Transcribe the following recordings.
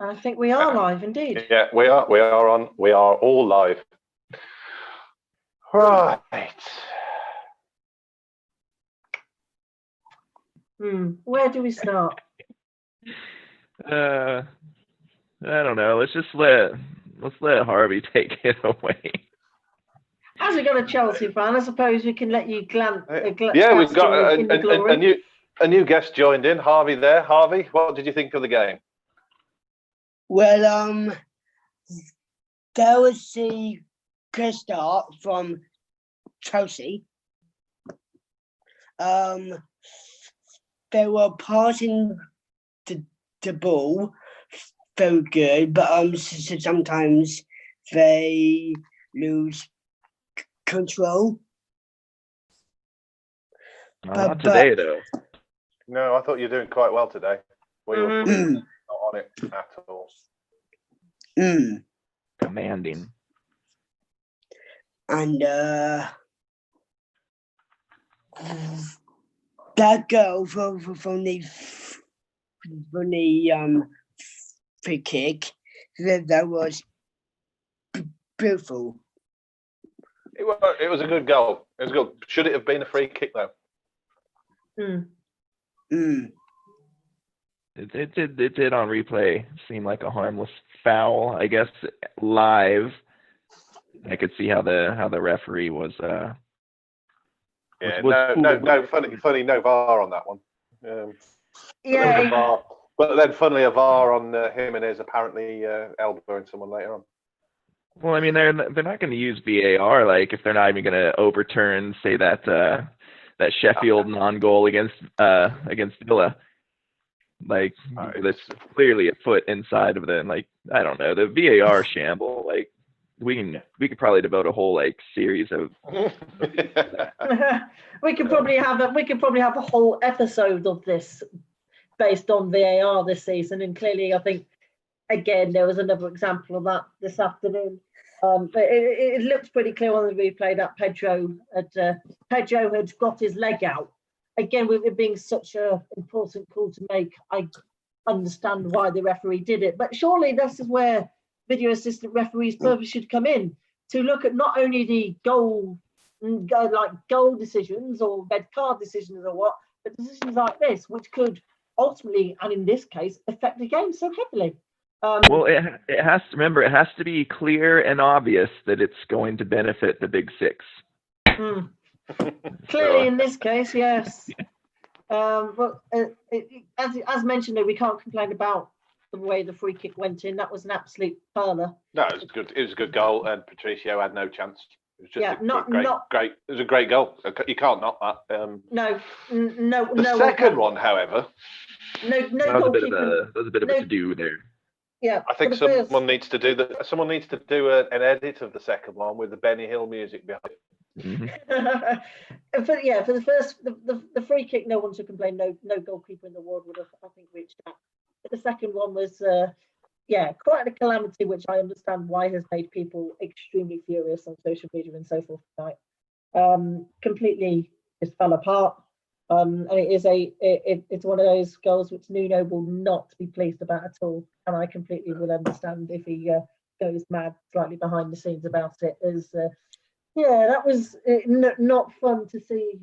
I think we are live indeed. Yeah, we are. We are on. We are all live. Right. Where do we start? I don't know. Let's let Harvey take it away. As we got a Chelsea fan, I suppose we can let you glance. Yeah, we've got a new guest joined in. Harvey there. Harvey, what did you think of the game? Well, there was the good start from Chelsea. They were passing the ball very good, but sometimes they lose control. Not today, though. No, I thought you were doing quite well today. We were not on it at all. Commanding. And that girl from the free kick, that was beautiful. It was a good goal. It was good. Should it have been a free kick though? It did on replay seem like a harmless foul. I guess live, I could see how the referee was. Funny, no VAR on that one. Yeah. VAR, but then funnily a VAR on Jimenez apparently elbowing someone later on. Well, I mean, they're not going to use VAR, like if they're not even going to overturn, say that Sheffield non-goal against Villa. Like that's clearly a foot inside of the, like, I don't know, the VAR shamble. Like we could probably devote a whole series of. we could probably have a whole episode of this based on VAR this season, and clearly I think again there was another example of that this afternoon. But it looked pretty clear on the replay that Pedro had got his leg out. Again, with it being such an important call to make, I understand why the referee did it. But surely this is where video assistant referees' purpose should come in, to look at not only the goal decisions or red card decisions or what, but decisions like this, which could ultimately, and in this case, affect the game so heavily. Well, it has to be clear and obvious that it's going to benefit the Big Six. Clearly, in this case, yes. But as mentioned, we can't complain about the way the free kick went in. That was an absolute perler. No, it was good. It was a good goal, and Patricio had no chance. It was just great. It was a great goal. You can't knock that. No. The second one, however, that was a bit of a to-do there. Yeah, I think someone needs to do an edit of the second one with the Benny Hill music behind it. For the free kick, no one should complain. No goalkeeper in the world would have, I think, reached that. But the second one was, quite a calamity, which I understand why has made people extremely furious on social media and so forth tonight. Completely just fell apart. And it's one of those goals which Nuno will not be pleased about at all. And I completely will understand if he goes mad slightly behind the scenes about it. That was not fun to see.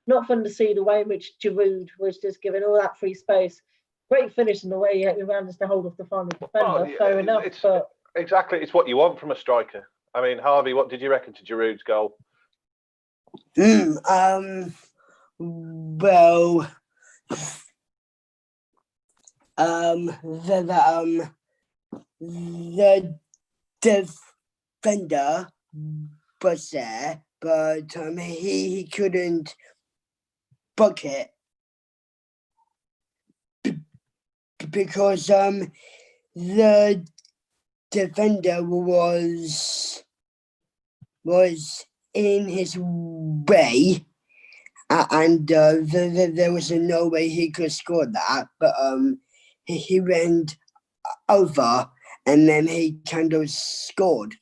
Not fun to see the way in which Giroud was just given all that free space. Great finish in the way he managed to hold off the final defender. Fair enough. Exactly, it's what you want from a striker. I mean, Harvey, what did you reckon to Giroud's goal? Well, the defender was there, but he couldn't book it because the defender was in his way. And there was no way he could score that, but he went over and then he kind of scored.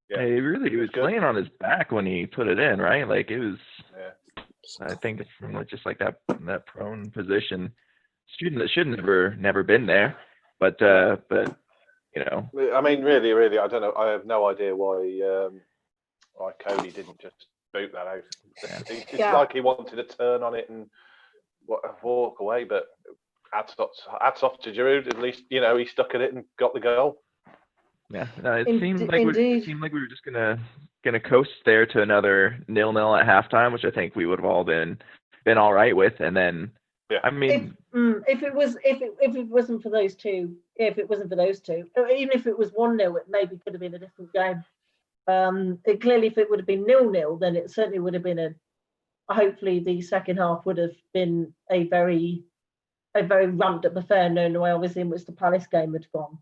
Yeah, he was playing on his back when he put it in, right? Like it was. Yeah. I think it's just like that prone position. Shouldn't have never been there. But you know, I mean, really, I don't know. I have no idea why Cody didn't just boot that out. It's like he wanted to turn on it and walk away. But hats off to Giroud. At least he stuck at it and got the goal. Yeah, no, it seemed like we were just gonna coast there to another 0-0 at halftime, which I think we would have all been all right with. And then, I mean, if it wasn't for those two, even if it was 1-0, it maybe could have been a different game. Clearly, if it would have been 0-0, then it certainly would have been hopefully the second half would have been a very ramped up affair, known the way obviously in which the Palace game had gone.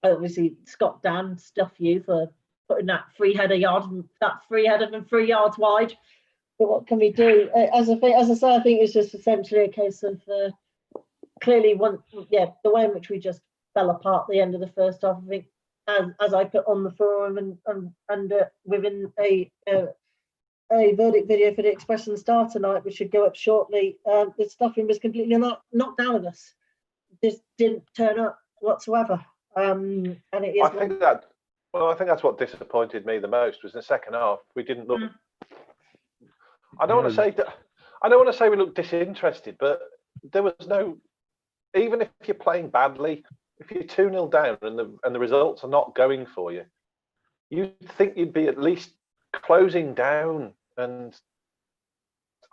Obviously, Scott Dan, stuff you for putting that free header from 3 yards wide. But what can we do? As I say, I think it's just essentially a case of clearly the way in which we just fell apart at the end of the first half. I think as I put on the forum and within a verdict video for the Expression Star tonight, which should go up shortly, the stuffing was completely knocked down of us. Just didn't turn up whatsoever. And it is. I think that's what disappointed me the most was in the second half. We didn't look. I don't want to say we looked disinterested, but there was no. Even if you're playing badly, if you're 2-0 down and the results are not going for you, you'd think you'd be at least closing down and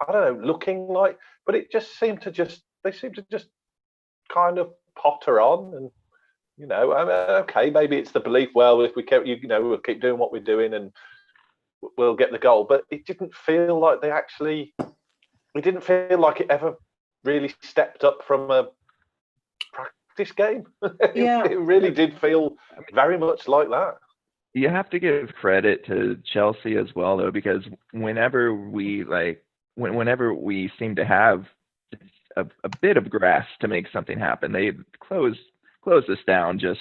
I don't know, looking like. But it just seemed to just kind of potter on and. Okay, maybe it's the belief. Well, if we keep, we'll keep doing what we're doing and we'll get the goal. But it didn't feel like it didn't feel like it ever really stepped up from a practice game. It really did feel very much like that. You have to give credit to Chelsea as well, though, because whenever we seem to have a bit of grass to make something happen, they close us down just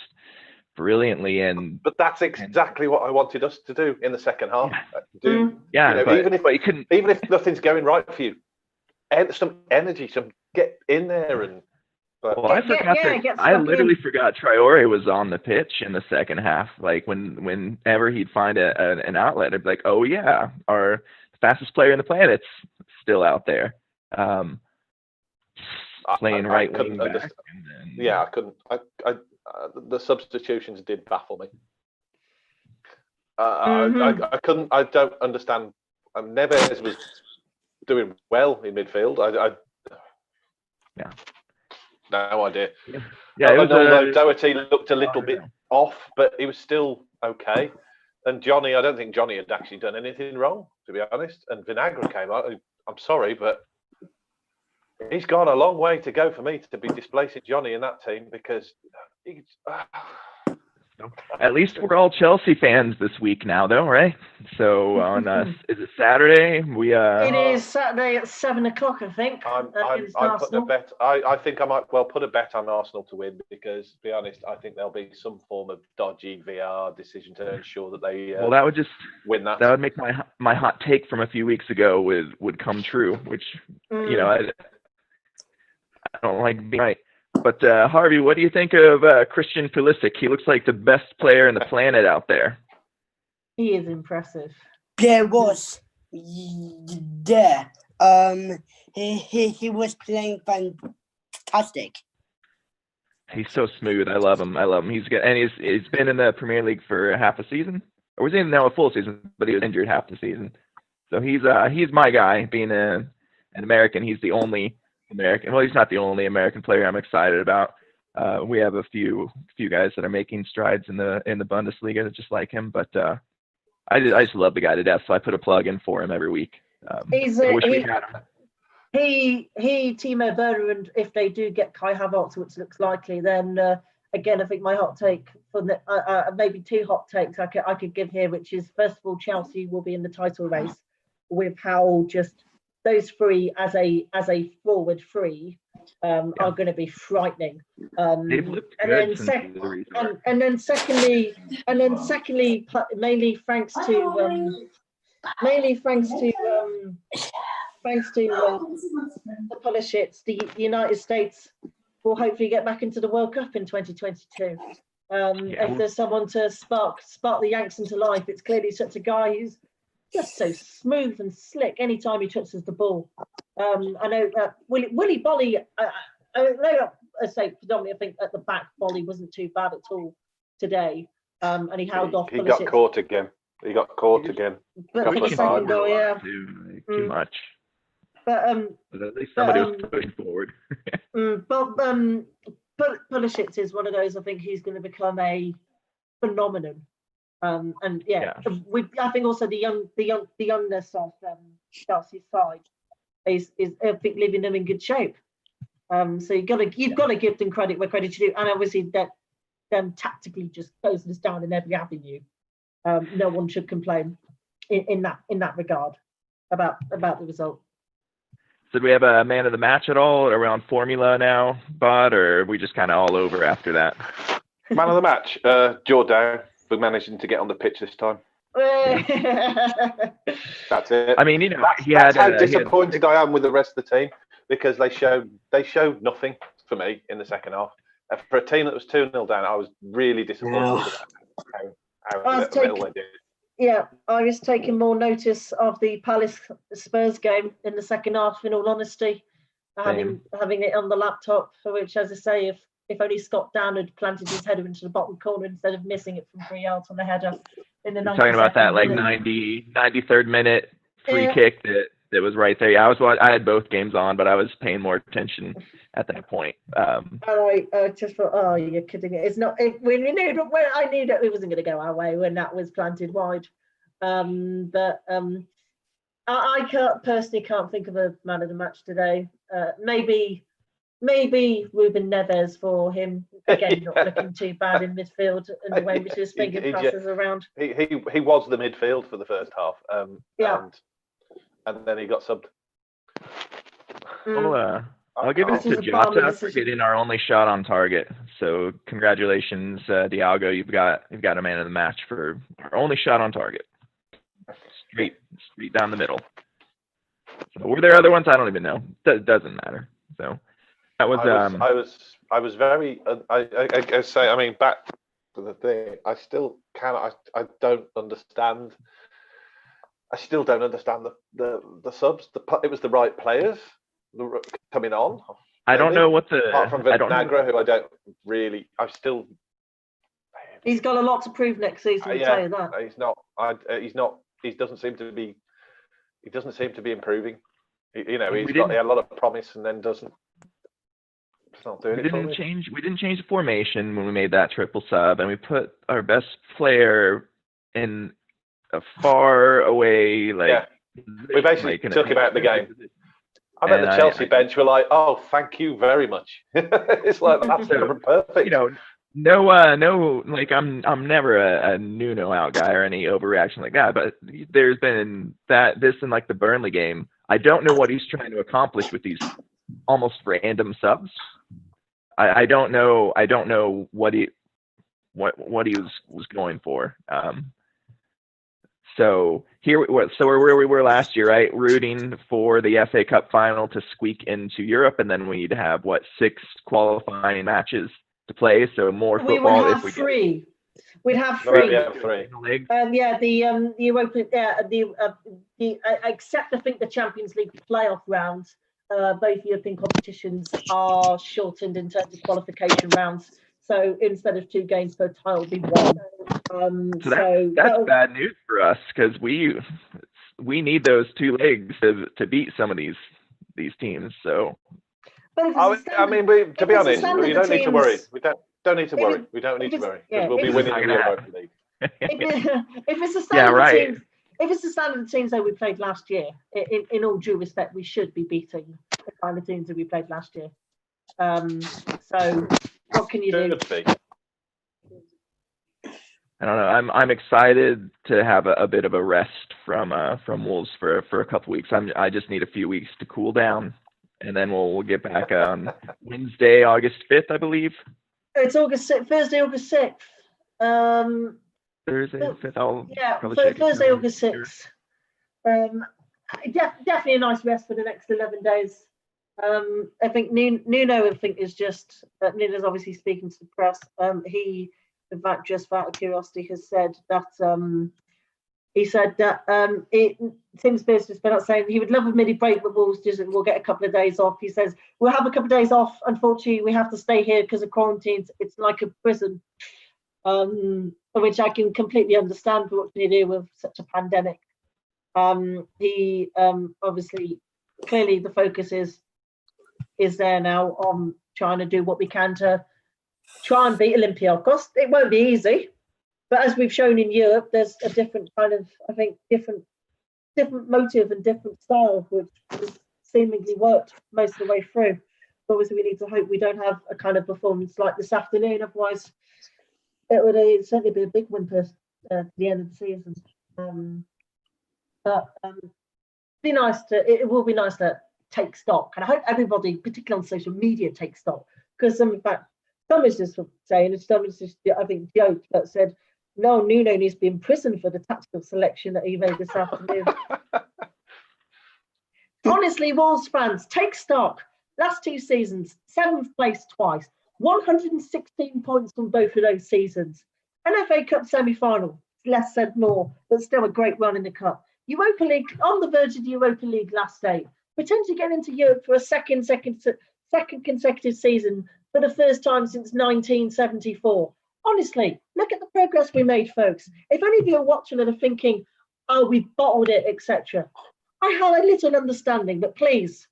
brilliantly. But that's exactly what I wanted us to do in the second half. Even if nothing's going right for you, some energy, get in there and. I literally forgot Traore was on the pitch in the second half. Like whenever he'd find an outlet, I'd be like, oh yeah, our fastest player in the planet's still out there. Playing right wing back. I couldn't. The substitutions did baffle me. I couldn't. I don't understand. Neves was doing well in midfield. No idea. Although Doherty looked a little bit off, but he was still okay. And Johnny, I don't think Johnny had actually done anything wrong, to be honest. And Vinagre came out. I'm sorry, but. He's gone a long way to go for me to be displacing Johnny in that team because he's. At least we're all Chelsea fans this week now, though, right? So on is it Saturday? It is Saturday at 7:00, I think. I'm putting a bet. I think I might put a bet on Arsenal to win because, to be honest, I think there'll be some form of dodgy VR decision to ensure that they. That would just win that. That would make my hot take from a few weeks ago would come true, which I don't like being right. But Harvey, what do you think of Christian Pulisic? He looks like the best player on the planet out there. He is impressive. He was he was playing fantastic. He's so smooth. I love him. He's good, and he's been in the Premier League for half a season, or was he now a full season? But he was injured half the season. So he's my guy. Being an American, he's the only American. Well, he's not the only American player I'm excited about. We have a few guys that are making strides in the Bundesliga that just like him, but I just love the guy to death. So I put a plug in for him every week. We had him. He, Timo Werner, and if they do get Kai Havertz, which looks likely, then again, I think my hot take for maybe two hot takes I could give here, which is first of all, Chelsea will be in the title race with how just those three as a forward three are going to be frightening. They've looked good and then secondly, mainly thanks to the Pulisic, the United States will hopefully get back into the World Cup in 2022. Yeah. If there's someone to spark the Yanks into life, it's clearly such a guy who's just so smooth and slick anytime he touches the ball. I know that Willie Bolly, I know, I say predominantly, I think at the back, Bolly wasn't too bad at all today. And he held off. He got caught again. He got caught again. But Couple the of second times. goal, yeah. Too much. But at least somebody was pushing forward. Pulisic is one of those. I think he's going to become a phenomenon. And yeah. I think also the youngness of Chelsea's side is I think leaving them in good shape. So you've got to give them credit where credit's due, and obviously that them tactically just closing us down in every avenue. No one should complain in that regard about the result. So do we have a man of the match at all around formula now, Bod, or are we just kind of all over after that? Man of the match, Jordan. We're managing to get on the pitch this time. That's it. I mean, that's how disappointed I am with the rest of the team, because they showed nothing for me in the second half. For a team that was 2-0 down, I was really disappointed how little they did. Yeah, I was taking more notice of the Palace Spurs game in the second half, in all honesty, having it on the laptop, for which, as I say, if only Scott Down had planted his header into the bottom corner instead of missing it from 3 yards on the header in the 90th. Talking about that 93rd minute free kick that was right there. Yeah, I had both games on, but I was paying more attention at that point. I just thought, oh, you're kidding me. It's not. I knew that it wasn't going to go our way when that was planted wide. I can't think of a man of the match today. Maybe Ruben Neves, for him again, not looking too bad in midfield and the way in which his finger passes around. He was the midfield for the first half. And then he got subbed. I'll give it to Jota for getting our only shot on target. So congratulations, Diago. You've got a man of the match for our only shot on target. Straight down the middle. So were there other ones? I don't even know. Doesn't matter. So that was. I was very. I say. I mean, back to the thing. I still cannot. I don't understand. I still don't understand the subs. It was the right players coming on. I don't know what apart from Vinagre, who I don't really. He's got a lot to prove next season. I'll tell you that. He's not. He doesn't seem to be. He doesn't seem to be improving. He had a lot of promise and then doesn't. It's not doing it. We didn't change the formation when we made that triple sub, and we put our best player in a far away, we basically took him out of the game. I bet the Chelsea bench were like, "Oh, thank you very much." It's like that's perfect. No, like I'm never a Nuno out guy or any overreaction like that. But there's been this in like the Burnley game. I don't know what he's trying to accomplish with these almost random subs. I don't know what he was going for. So we're where we were last year, right? Rooting for the FA Cup final to squeak into Europe, and then we'd have 6 qualifying matches to play. So more football. We would have three. We'd have 3. Three. The Europa. Except I think the Champions League playoff rounds. Both European competitions are shortened in terms of qualification rounds. So instead of 2 games per tie, it'll be 1. That's bad news for us, because we need those 2 legs to beat some of these teams. So, to be honest, we don't need to worry. We don't need to worry. We don't need to worry, because we'll be winning the Europa League. If it's the standard teams, if it's the standard teams that we played last year, in all due respect, we should be beating the kind of teams that we played last year. So what can you do? I don't know. I'm excited to have a bit of a rest from Wolves for a couple weeks. I just need a few weeks to cool down, and then we'll get back on Wednesday, August 5th, I believe. It's Thursday, August 6th. Thursday, 5th. Thursday, August 6th. Definitely a nice rest for the next 11 days. I think Nuno, I think, is just Nuno's obviously speaking to the press. He, in fact, just out of curiosity, has said that he said that Tim Spears has been out saying he would love a mini break, but we'll get a couple of days off. He says we'll have a couple of days off. Unfortunately, we have to stay here because of quarantines. It's like a prison, which I can completely understand. What can you do with such a pandemic? He obviously, clearly, the focus is there now on trying to do what we can to try and beat Olympiacos. It won't be easy, but as we've shown in Europe, there's a different kind of, I think, different motive and different style, which has seemingly worked most of the way through. But obviously, we need to hope we don't have a kind of performance like this afternoon. Otherwise, it would certainly be a big win for the end of the season. It will be nice to take stock, and I hope everybody, particularly on social media, takes stock, because in fact, some is just saying, and some is just, I think, joked, but said, no, Nuno needs to be in prison for the tactical selection that he made this afternoon. Honestly, Wolves fans, take stock. Last 2 seasons, 7th place twice, 116 points from both of those seasons. An FA Cup semi-final, less said more, but still a great run in the cup. Europa League, on the verge of the Europa League last day, potentially getting into Europe for a second consecutive season for the first time since 1974. Honestly, look at the progress we made, folks. If any of you are watching and are thinking, oh, we bottled it, etc., I have a little understanding, but please,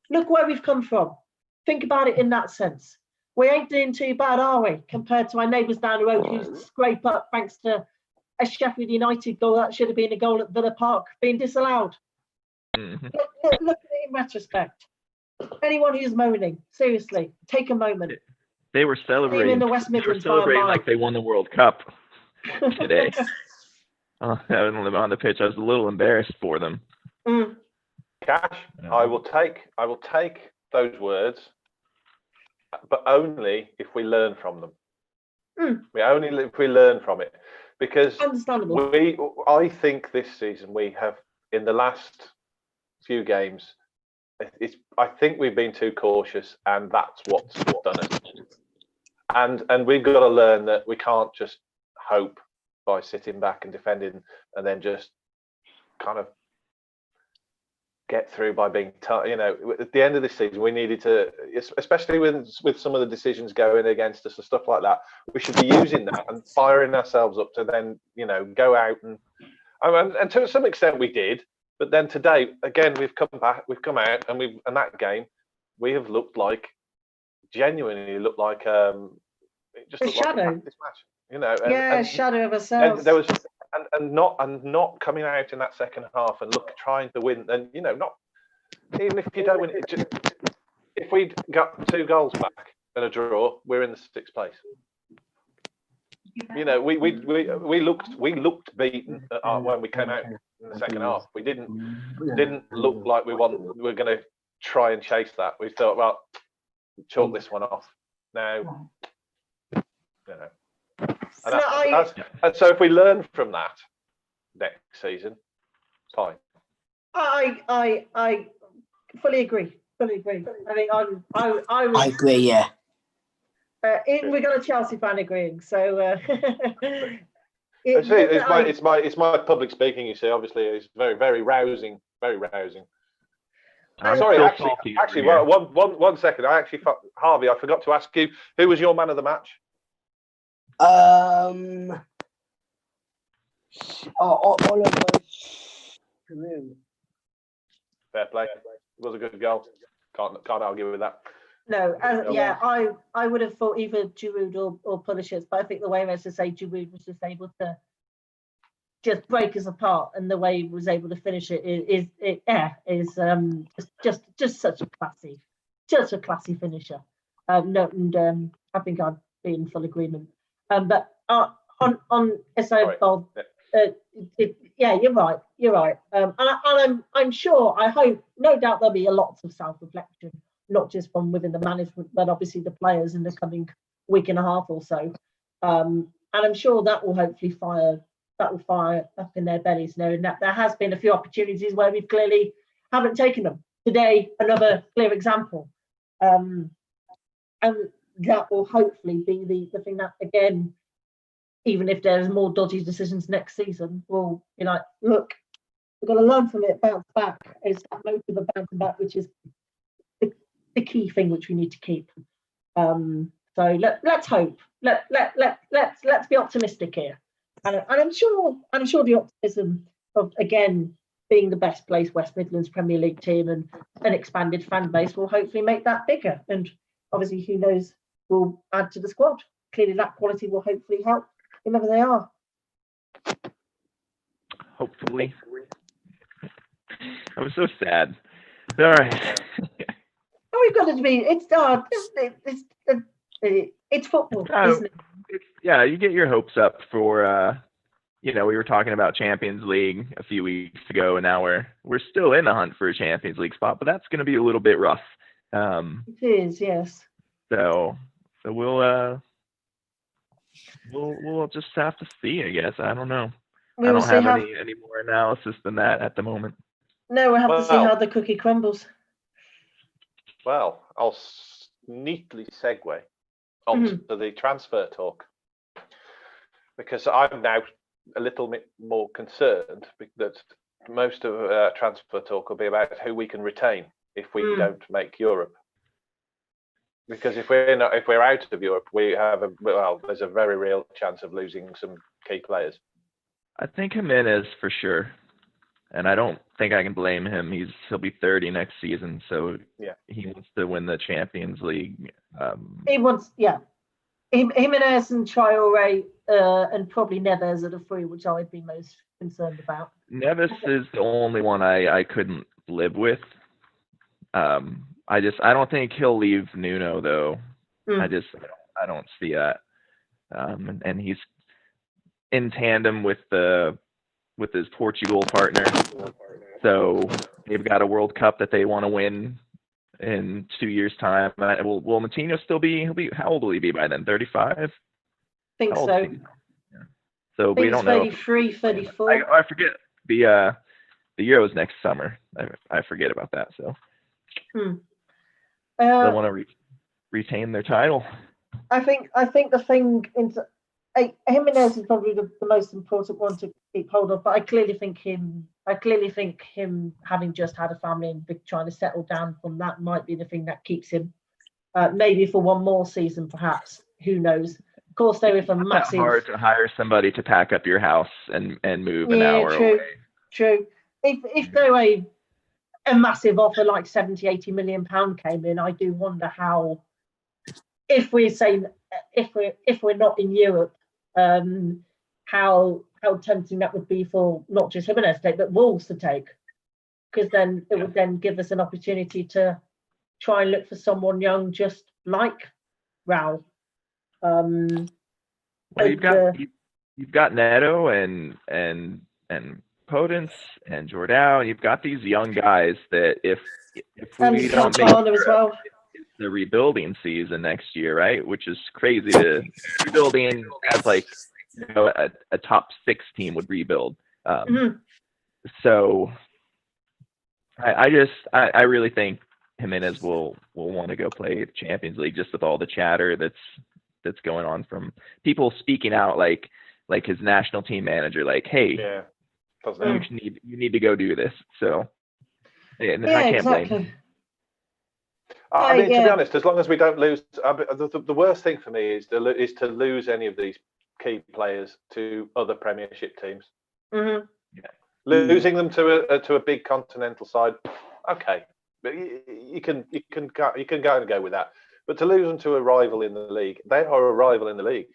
look where we've come from. Think about it in that sense. We ain't doing too bad, are we, compared to our neighbours down the road who scrape up thanks to a Sheffield United goal that should have been a goal at Villa Park being disallowed. Mhm. Look at it in retrospect. Anyone who's moaning, seriously, take a moment. They were celebrating. in the West They were Midlands by a celebrating mile. like they won the World Cup today. On the pitch, I was a little embarrassed for them. Cash, I will take those words, but only if we learn from them. If we learn from it, because Understandable. I think this season we have, in the last few games, I think we've been too cautious, and that's what's done us. And we've got to learn that we can't just hope by sitting back and defending, and then just kind of get through by being tough. At the end of this season, we needed to, especially with some of the decisions going against us and stuff like that, we should be using that and firing ourselves up to then, go out and to some extent we did. But then today, again, we've come out, and that game, we have genuinely looked like it just looked like a practice match, shadow of ourselves. And there was, and not coming out in that second half and trying to win, and not even if you don't win it, just if we'd got 2 goals back and a draw, we're in the 6th place. We looked beaten when we came out in the second half. We didn't look like we're going to try and chase that. We thought, well, chalk this one off now. And so if we learn from that next season, fine. I fully agree. I think I agree, yeah. We got a Chelsea fan agreeing, so it's my public speaking. You see, obviously, it's very, very rousing, very rousing. Sorry, actually, one second. Harvey, I forgot to ask you, who was your man of the match? Oliver Giroud. Fair play. It was a good goal. Can't argue with that. No, I would have thought either Giroud or Pulisic, but I think the way I was to say Giroud was just able to just break us apart, and the way he was able to finish it is just such a classy finisher. I think I'd be in full agreement. But on SO, you're right. And I'm sure, I hope, no doubt there'll be a lot of self-reflection, not just from within the management, but obviously the players in the coming week and a half or so. And I'm sure that will hopefully fire up in their bellies, knowing that there has been a few opportunities where we clearly haven't taken them. today another clear example. And that will hopefully be the thing that, again, even if there's more dodgy decisions next season, we'll be like, look, we've got to learn from it, bounce back. It's that motive of bouncing back, which is the key thing which we need to keep. So let's hope. Let's be optimistic here, and I'm sure the optimism of, again, being the best placed West Midlands Premier League team and an expanded fan base will hopefully make that bigger. And obviously, who knows, will add to the squad. Clearly, that quality will hopefully help whoever they are. Hopefully. I was so sad. All right. Oh, we've got to be. It's football, isn't it? Yeah, you get your hopes up for. We were talking about Champions League a few weeks ago, and now we're still in the hunt for a Champions League spot, but that's going to be a little bit rough. It is, yes. So we'll just have to see, I guess. I don't know. I don't have any more analysis than that at the moment. No, we'll have to see how the cookie crumbles. Well, I'll neatly segue onto the transfer talk, because I'm now a little bit more concerned that most of transfer talk will be about who we can retain if we don't make Europe. Because if we're out of Europe, we have there's a very real chance of losing some key players. I think Jimenez for sure, and I don't think I can blame him. He'll be 30 next season, so he wants to win the Champions League. He wants, Jimenez and Traore and probably Neves are the three which I'd be most concerned about. Neves is the only one I couldn't live with. I don't think he'll leave Nuno though. I don't see that. And he's in tandem with his Portugal partner. So they've got a World Cup that they want to win in 2 years' time. Will Moutinho still be? How old will he be by then? 35? I think so. Yeah. So we don't know. 33, 34. I forget the Euros next summer. I forget about that. So they want to retain their title. I think the thing Jimenez is probably the most important one to keep hold of, but I clearly think him having just had a family and trying to settle down from that might be the thing that keeps him, maybe for one more season, perhaps. Who knows? Of course, there is a massive. It's hard to hire somebody to pack up your house and move an hour away. True. If there were a massive offer like 70-80 million pound came in, I do wonder how. If we're not in Europe, how tempting that would be for not just Jimenez to take, but Wolves to take, because then it would then give us an opportunity to try and look for someone young, just like Raul. Well, you've got Neto and Podence and Jordao. You've got these young guys that if we don't make as well. It's the rebuilding season next year, right? Which is crazy. To rebuilding as like a top 6 team would rebuild. So I really think Jimenez will want to go play the Champions League, just with all the chatter that's going on from people speaking out, like his national team manager, like, hey, you need to go do this. So I can't blame him. I mean, to be honest, as long as we don't lose, the worst thing for me is to lose any of these key players to other Premiership teams. Losing them to a big continental side, okay, but you can go and go with that. But to lose them to a rival in the league, they are a rival in the league.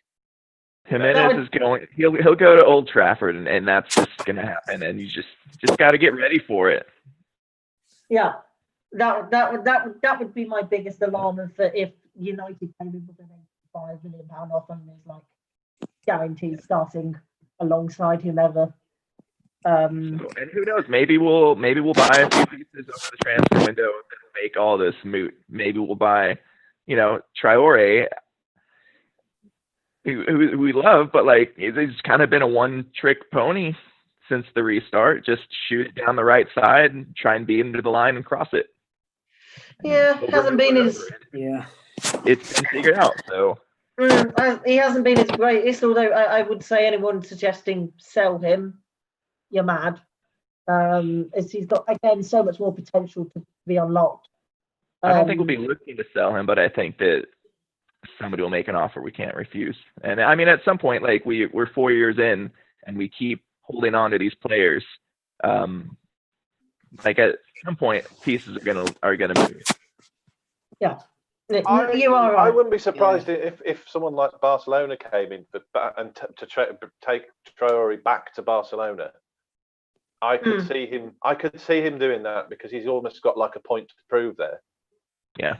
Jimenez is going. He'll go to Old Trafford, and that's just going to happen. And you just got to get ready for it. Yeah. That would be my biggest alarm if United came in with an £85 million offer and is like guaranteed starting alongside whomever. And who knows? Maybe we'll buy a few pieces over the transfer window and make all this moot. Maybe we'll buy, Traore, who we love, but like he's kind of been a one-trick pony since the restart. Just shoot it down the right side and try and beat him to the line and cross it. Yeah, Over hasn't and been over his. Yeah. It's been figured out. So He hasn't been his greatest. Although I would say anyone suggesting sell him, you're mad. As he's got again so much more potential to be unlocked. I don't think we'll be looking to sell him, but I think that somebody will make an offer we can't refuse. And I mean, at some point, like we're 4 years in, and we keep holding on to these players. Like at some point, pieces are gonna move. Yeah, I, you are right. I wouldn't be surprised if someone like Barcelona came in to take Traore back to Barcelona. I could see him. I could see him doing that because he's almost got like a point to prove there. Yeah.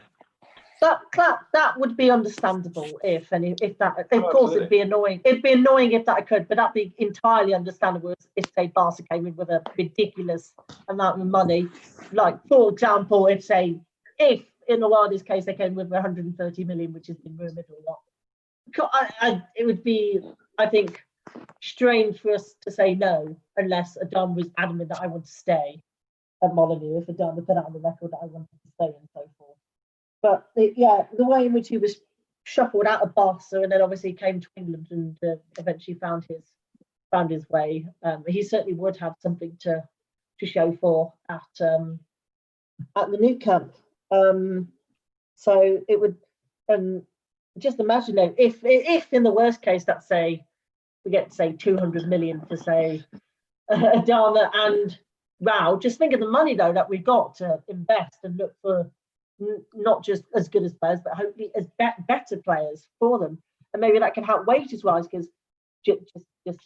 That would be understandable if that. Of course, absolutely. it'd be annoying. It'd be annoying if that occurred, but that'd be entirely understandable if say Barca came in with a ridiculous amount of money. Like for example, if in the wildest case they came with 130 million, which has been rumoured or not. It would be, I think, strange for us to say no unless Adam was adamant that I want to stay at Molineux. If Adam had put out on the record that I wanted to stay and so forth. But the way in which he was shuffled out of Barca and then obviously came to England and eventually found his way. He certainly would have something to show for at the Nou Camp. So it would just imagine though, if in the worst case that say we get say 200 million for say Adama and Rao, just think of the money though that we've got to invest and look for not just as good as players, but hopefully as better players for them, and maybe that can help wages rise because just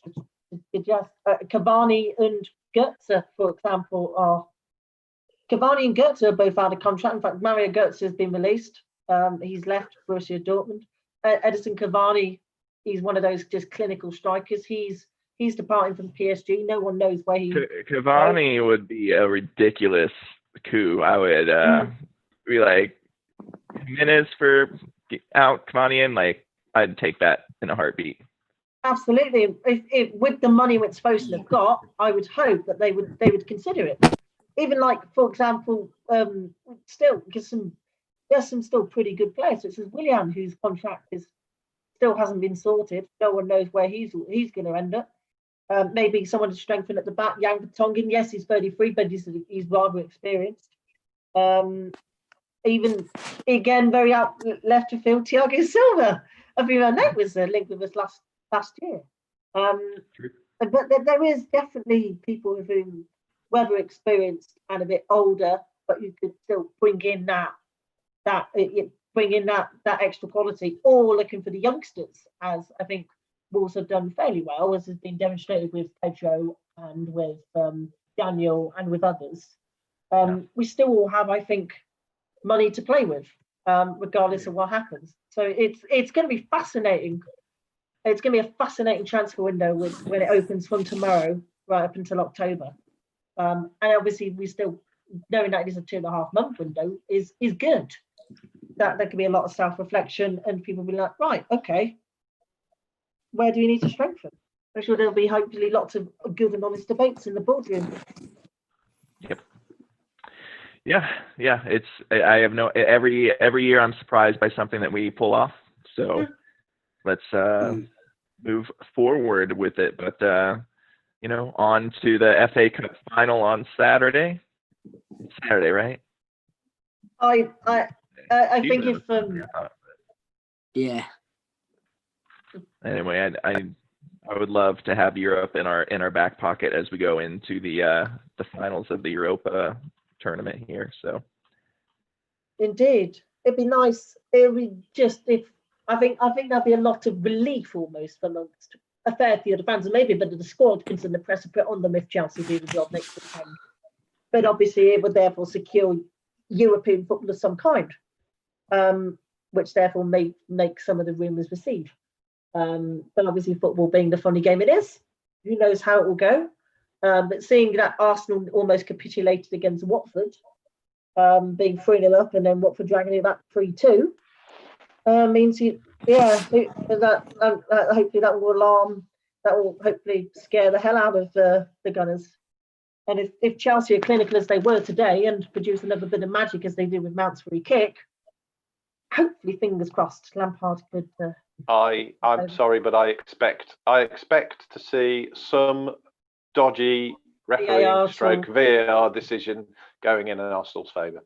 Cavani and Götze, for example, Cavani and Götze are both out of contract. In fact, Mario Götze has been released. He's left Borussia Dortmund. Edison Cavani, he's one of those just clinical strikers. He's departing from PSG. No one knows where he. Cavani would be a ridiculous coup. I would be like, Jimenez for out, Cavani in. Like, I'd take that in a heartbeat. Absolutely. If with the money it's supposed to have got, I would hope that they would consider it. Even like, for example, still because there's some still pretty good players. So it's Willian, whose contract still hasn't been sorted. No one knows where he's going to end up. Maybe someone to strengthen at the back. Jan Vertonghen, yes, he's 33, but he's rather experienced. Even again, very out left of field, Thiago Silva. I mean, that was linked with us last year. But there is definitely people who, whether experienced and a bit older, but you could still bring in that extra quality, or looking for the youngsters, as I think Wolves have done fairly well, as has been demonstrated with Pedro and with Daniel and with others. We still all have, I think, money to play with, regardless of what happens. So it's going to be fascinating. It's going to be a fascinating transfer window when it opens from tomorrow right up until October. And obviously, we still knowing that it is a 2.5 month window is good. That there could be a lot of self-reflection and people be like, right, okay, where do you need to strengthen? I'm sure there'll be hopefully lots of good and honest debates in the boardroom. Yep. Yeah. I have no every year I'm surprised by something that we pull off. So let's move forward with it. But on to the FA Cup final on Saturday. Saturday, right? I think if yeah. Anyway, I would love to have Europe in our back pocket as we go into the finals of the Europa tournament here. So indeed, it'd be nice. It would be just if I think there'll be a lot of relief almost amongst a fair few of the fans, and maybe a bit of the squad considering the pressure put on them if Chelsea do the job next weekend. But obviously, it would therefore secure European football of some kind, which therefore may make some of the rumours recede. But obviously, football being the funny game it is, who knows how it will go. But seeing that Arsenal almost capitulated against Watford, being 3-0 up, and then Watford dragging it back 3-2, means hopefully that will hopefully scare the hell out of the Gunners. And if Chelsea are clinical as they were today and produce another bit of magic as they did with Mount's free kick, hopefully, fingers crossed, Lampard could. I'm sorry, but I expect to see some dodgy refereeing stroke VAR decision going in Arsenal's favour.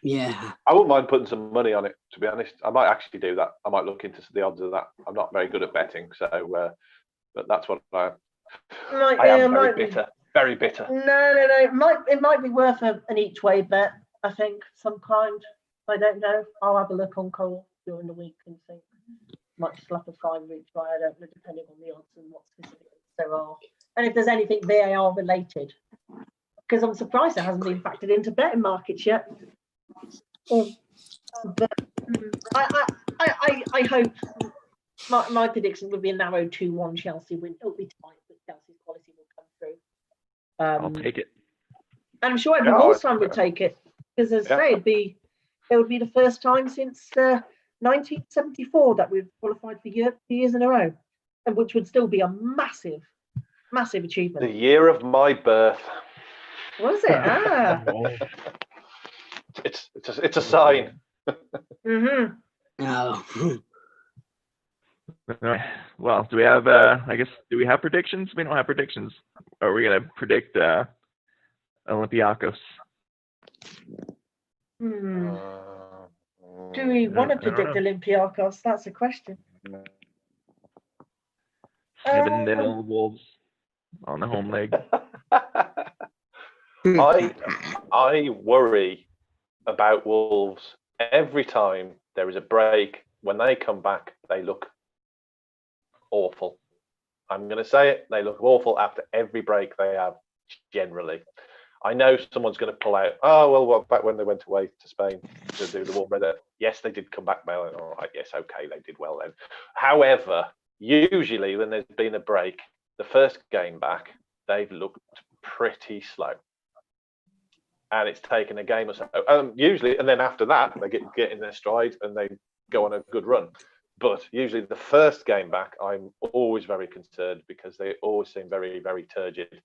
Yeah. I wouldn't mind putting some money on it, to be honest. I might actually do that. I might look into the odds of that. I'm not very good at betting, so but that's what I am very bitter. Very bitter. No. It might be worth an each way bet, I think, some kind. I don't know. I'll have a look on Cole during the week and think. Might slap a five each way. I don't know, depending on the odds and what specific there are. And if there's anything VAR related. Because I'm surprised it hasn't been factored into betting markets yet. But I hope my prediction would be a narrow 2-1 Chelsea win. It'll be tight, but Chelsea's quality will come through. I'll take it. And I'm sure every Wolves fan would take it. Because as I say, it would be the first time since 1974 that we've qualified for years in a row. And which would still be a massive achievement. The year of my birth. Was it? It's a sign. Mm-hmm. Oh. Well, do we have? Do we have predictions? We don't have predictions. Are we gonna predict Olympiacos? Do we want to predict Olympiacos? That's a question. Even nil Wolves on the home leg. I worry about Wolves every time there is a break. When they come back, they look awful. I'm going to say it. They look awful after every break they have, generally. I know someone's going to pull out, what about when they went away to Spain to do the warm weather? Yes, they did come back well. All right, yes, okay, they did well then. However, usually when there's been a break, the first game back, they've looked pretty slow. And it's taken a game or so. Usually, and then after that, they get in their stride and they go on a good run. But usually the first game back, I'm always very concerned because they always seem very, very turgid.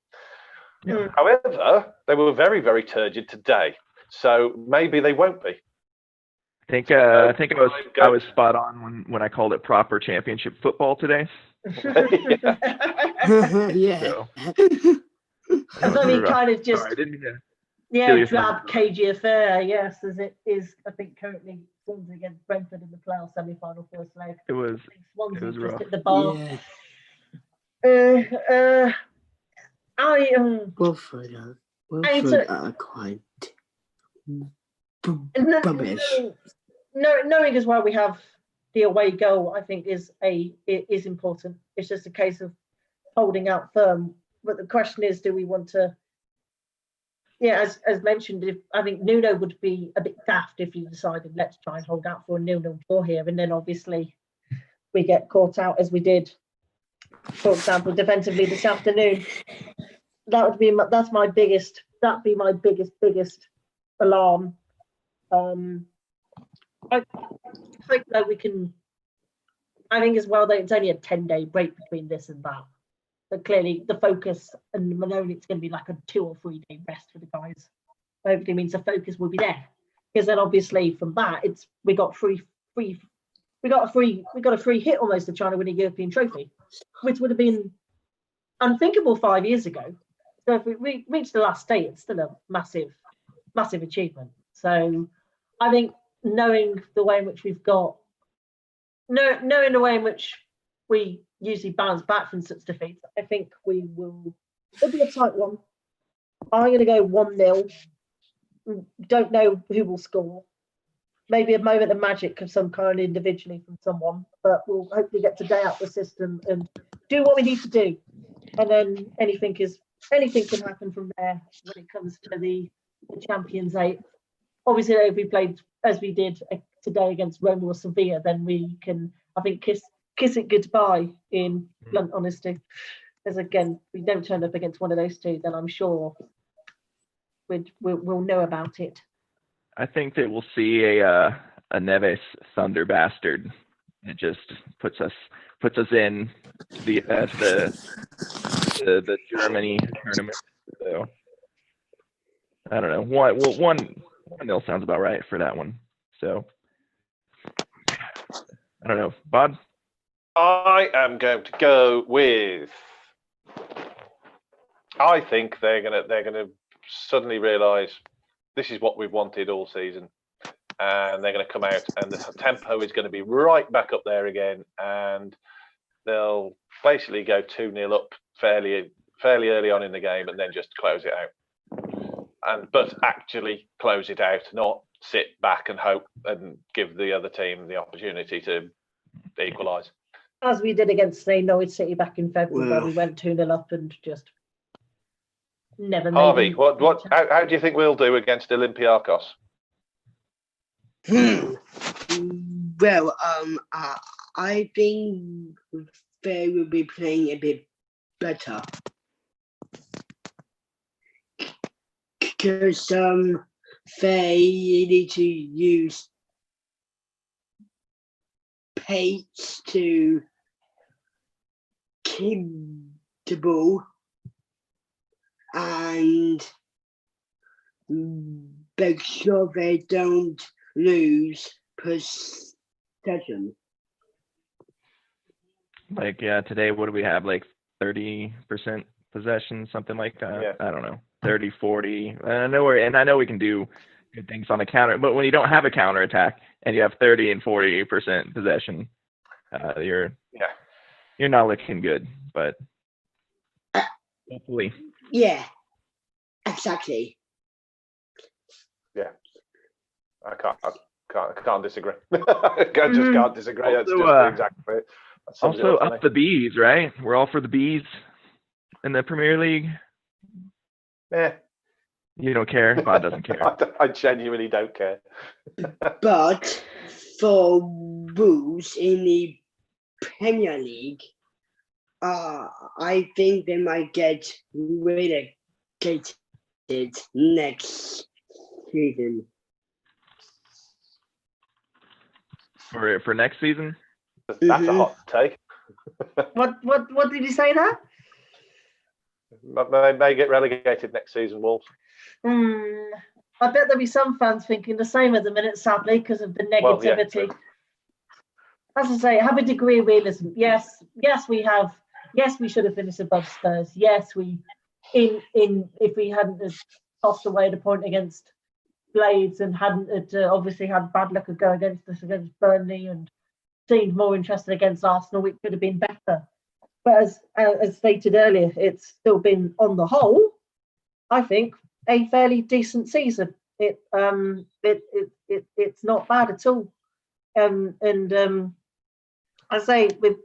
Yeah. However, they were very, very turgid today. So maybe they won't be. I think I was spot on when I called it proper championship football today. Yeah. So, and then he kind of just drab KGFA, yes, as it is. I think currently Swansea against Brentford in the playoff semi-final first leg. It was Swansea just rough. hit the bar. Wilfred are quite rubbish. Knowing as well we have the away goal, I think is important. It's just a case of holding out firm. But the question is, do we want to? Yeah, as mentioned, I think Nuno would be a bit daft if he decided let's try and hold out for a 0-0 draw here, and then obviously we get caught out as we did, for example, defensively this afternoon. That'd be my biggest alarm. I think that we can. I think as well that it's only a 10-day break between this and that. But clearly the focus, and Malone, it's going to be like a 2 or 3 day rest for the guys. Hopefully means the focus will be there. Because then obviously from that we got a free hit almost of trying to win a European trophy, which would have been unthinkable 5 years ago. So if we reach the last state, it's still a massive achievement. So I think knowing the way in which knowing the way in which we usually bounce back from such defeats, I think it'll be a tight one. I'm going to go 1-0. Don't know who will score. Maybe a moment of magic of some kind individually from someone, but we'll hopefully get today out the system and do what we need to do. And then anything can happen from there when it comes to the Champions 8. Obviously, if we played as we did today against Roma or Sevilla, then we can, I think, kiss it goodbye in blunt honesty. Because again, if we don't turn up against one of those two, then I'm sure we'll know about it. I think that we'll see a Neves Thunder bastard. It just puts us in the the Germany tournament. So I don't know. One nil sounds about right for that one. So I don't know, Bod. I am going to go with. I think they're gonna suddenly realise this is what we've wanted all season, and they're going to come out, and the tempo is going to be right back up there again, and they'll basically go 2-0 up fairly early on in the game, and then just close it out. But actually close it out, not sit back and hope and give the other team the opportunity to equalise. As we did against, say, Norwich City back in February, where Well. we went 2-0 up and just never made Harvey, them- how do you think we'll do against Olympiacos? Well, I think they will be playing a bit better because they need to use pace to keep the ball and make sure they don't lose possession. Like, yeah, today, what do we have? Like 30% possession, something like that. Yeah. I don't know, 30, 40. And I know we can do good things on the counter, but when you don't have a counter attack and you have 30 and 40% possession, you're not looking good. But hopefully, Yeah, exactly. I can't disagree. I just can't disagree. That's Also, just exactly it. That sums it also up for up me. the bees, right? We're all for the bees in the Premier League. Yeah. You don't care. Bod doesn't care. I genuinely don't care. But for Wolves in the Premier League, I think they might get relegated next season. For next season, That's a hot take. What did you say there? They may get relegated next season, Wolves. I bet there'll be some fans thinking the same at the minute, sadly, because of the Well, yeah, negativity. true. As I say, have a degree of realism. Yes, we have. Yes, we should have finished above Spurs. Yes, if we hadn't have tossed away the point against Blades and hadn't obviously had bad luck of going against us against Burnley and seemed more interested against Arsenal, it could have been better. But as stated earlier, it's still been, on the whole, I think, a fairly decent season. It's not bad at all. I say, with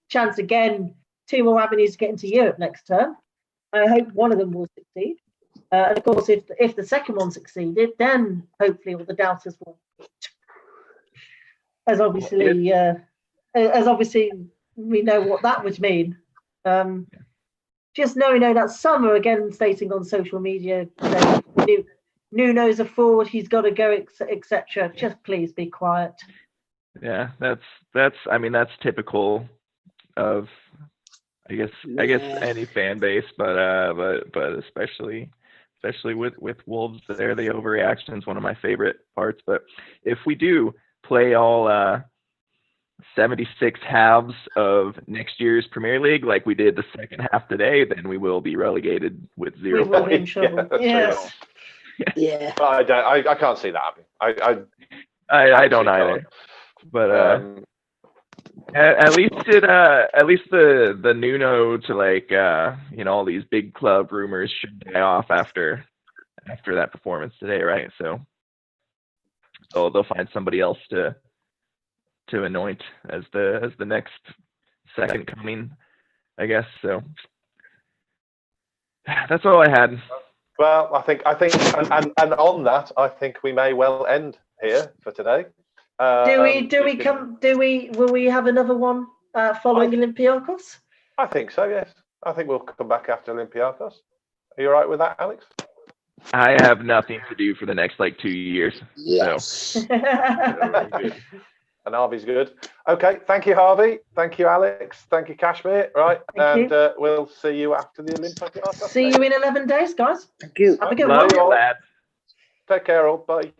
chance again, 2 more avenues to get into Europe next term. I hope one of them will succeed. And of course, if the second one succeeded, then hopefully all the doubters will. As obviously we know what that would mean. Just knowing that Summer again stating on social media, Nuno's a fraud, he's got to go, etc. Just please be quiet. yeah, that's typical of I guess any fan base, but especially with Wolves, the overreaction is one of my favorite parts. But if we do play all 76 halves of next year's Premier League like we did the second half today, then we will be relegated with 0 We will points. be in trouble. Yeah, Yes. Yeah. I can't see that happening. I don't either. But at least the Nuno to all these big club rumors should die off after that performance today, right? So they'll find somebody else to anoint as the next second coming, I guess. So that's all I had. Well, I think, and on that, I think we may well end here for today. Will we have another one following Olympiacos? I think so, yes. I think we'll come back after Olympiacos. Are you all right with that, Alex? I have nothing to do for the next 2 years. Yes. So, good. and Harvey's good. Okay, thank you, Harvey. Thank you, Alex. Thank you, Kashmir. Right, Thank and we'll see you after the Olympic. See you in 11 days, guys. Thank you. Have a good Love one. you all. lads. Take care, all. Bye.